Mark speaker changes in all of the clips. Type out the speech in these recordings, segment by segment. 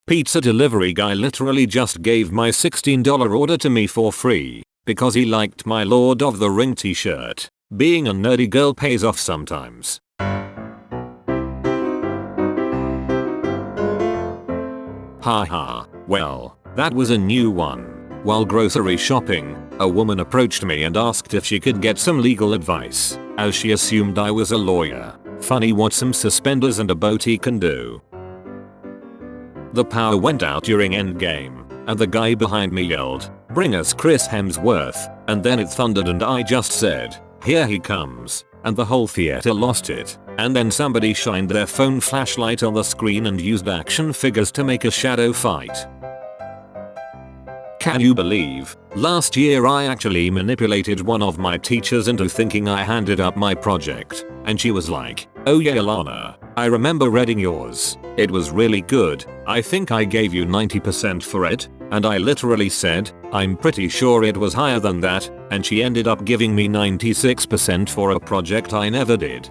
Speaker 1: Pizza delivery guy literally just gave my $16 order to me for free because he liked my Lord of the Ring t-shirt. Being a nerdy girl pays off sometimes. Haha, well, that was a new one. While grocery shopping, a woman approached me and asked if she could get some legal advice, as she assumed I was a lawyer. Funny what some suspenders and a boaty can do. The power went out during endgame, and the guy behind me yelled, "Bring us Chris Hemsworth," and then it thundered and I just said, "Here he comes," and the whole theater lost it, and then somebody shined their phone flashlight on the screen and used action figures to make a shadow fight. Can you believe, last year I actually manipulated one of my teachers into thinking I handed up my project, and she was like, "Oh yeah Lana, I remember reading yours. It was really good. I think I gave you 90% for it," and I literally said, "I'm pretty sure it was higher than that," and she ended up giving me 96% for a project I never did.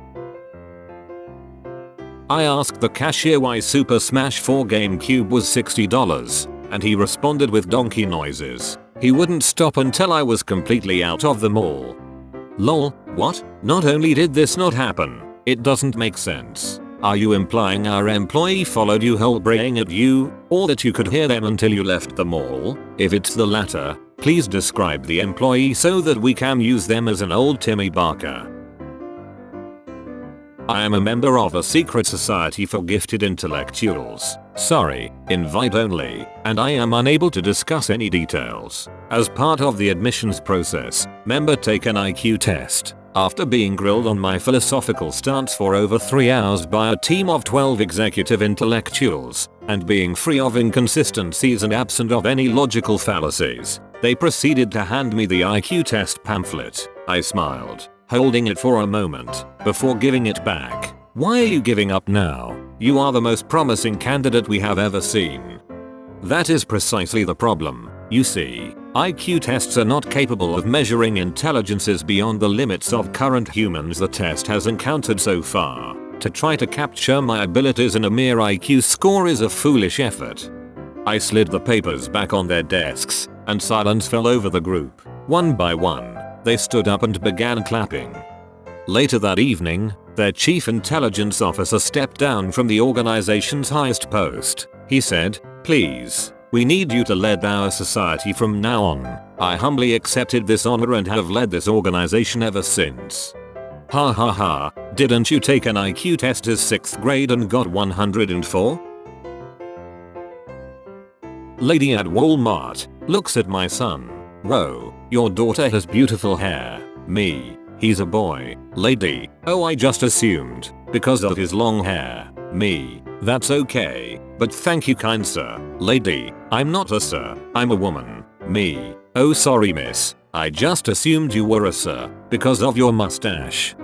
Speaker 1: I asked the cashier why Super Smash 4 GameCube was $60. And he responded with donkey noises. He wouldn't stop until I was completely out of the mall. Lol, what? Not only did this not happen, it doesn't make sense. Are you implying our employee followed you whole braying at you, or that you could hear them until you left the mall? If it's the latter, please describe the employee so that we can use them as an old Timmy Barker. I am a member of a secret society for gifted intellectuals. Sorry, invite only, and I am unable to discuss any details. As part of the admissions process, member take an IQ test. After being grilled on my philosophical stance for over 3 hours by a team of 12 executive intellectuals, and being free of inconsistencies and absent of any logical fallacies, they proceeded to hand me the IQ test pamphlet. I smiled, holding it for a moment, before giving it back. "Why are you giving up now? You are the most promising candidate we have ever seen." That is precisely the problem. You see, IQ tests are not capable of measuring intelligences beyond the limits of current humans the test has encountered so far. To try to capture my abilities in a mere IQ score is a foolish effort. I slid the papers back on their desks, and silence fell over the group. One by one, they stood up and began clapping. Later that evening, their chief intelligence officer stepped down from the organization's highest post. He said, "Please, we need you to lead our society from now on." I humbly accepted this honor and have led this organization ever since. Ha ha ha, didn't you take an IQ test as 6th grade and got 104? Lady at Walmart looks at my son. "Whoa, your daughter has beautiful hair." Me, "He's a boy." Lady, "Oh, I just assumed, because of his long hair." Me, "That's okay, but thank you kind sir." Lady, "I'm not a sir, I'm a woman." Me, "Oh sorry miss, I just assumed you were a sir, because of your mustache."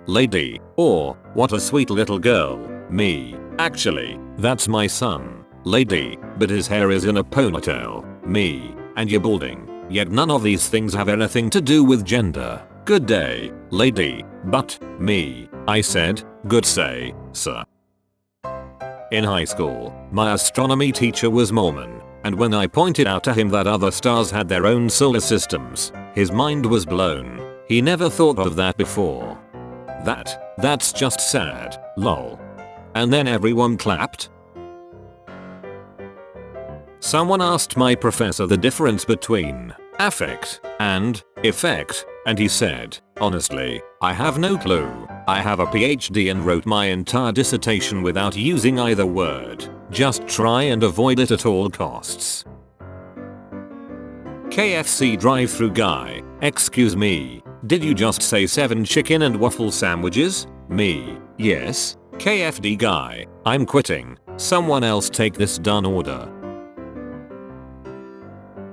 Speaker 1: Lady, "Oh, what a sweet little girl." Me, "Actually, that's my son." Lady, "But his hair is in a ponytail." Me, "And you're balding. Yet none of these things have anything to do with gender." Good day. Lady, "But," me, I said, "Good say, sir." In high school, my astronomy teacher was Mormon, and when I pointed out to him that other stars had their own solar systems, his mind was blown. He never thought of that before. That's just sad, lol. And then everyone clapped. Someone asked my professor the difference between affect and effect, and he said, "Honestly, I have no clue. I have a PhD and wrote my entire dissertation without using either word. Just try and avoid it at all costs." KFC drive-thru guy, "Excuse me, did you just say 7 chicken and waffle sandwiches?" Me, "Yes." KFD guy, "I'm quitting. Someone else take this done order."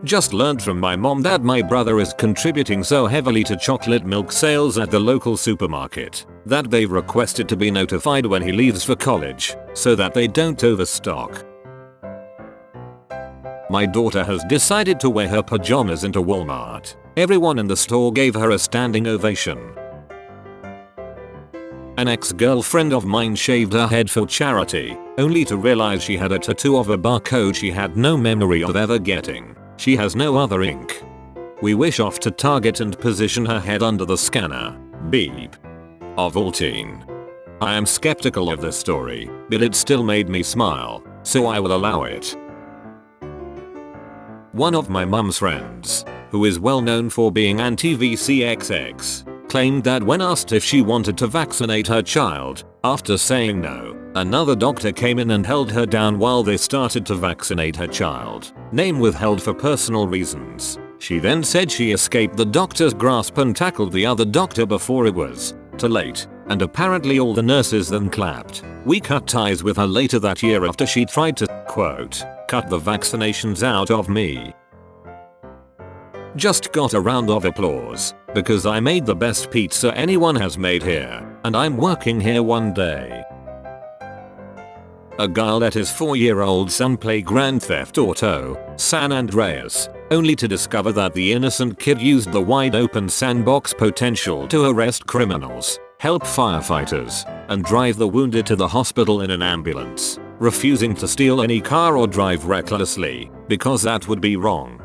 Speaker 1: Just learned from my mom that my brother is contributing so heavily to chocolate milk sales at the local supermarket that they've requested to be notified when he leaves for college so that they don't overstock. My daughter has decided to wear her pajamas into Walmart. Everyone in the store gave her a standing ovation. An ex-girlfriend of mine shaved her head for charity, only to realize she had a tattoo of a barcode she had no memory of ever getting. She has no other ink. We wish off to target and position her head under the scanner. Beep. Of all teen. I am skeptical of this story, but it still made me smile, so I will allow it. One of my mum's friends, who is well known for being anti-VCXX, claimed that when asked if she wanted to vaccinate her child, after saying no, another doctor came in and held her down while they started to vaccinate her child. Name withheld for personal reasons. She then said she escaped the doctor's grasp and tackled the other doctor before it was too late, and apparently all the nurses then clapped. We cut ties with her later that year after she tried to, quote, cut the vaccinations out of me. Just got a round of applause, because I made the best pizza anyone has made here, and I'm working here one day. A guy let his 4-year-old son play Grand Theft Auto San Andreas, only to discover that the innocent kid used the wide open sandbox potential to arrest criminals, help firefighters, and drive the wounded to the hospital in an ambulance, refusing to steal any car or drive recklessly, because that would be wrong.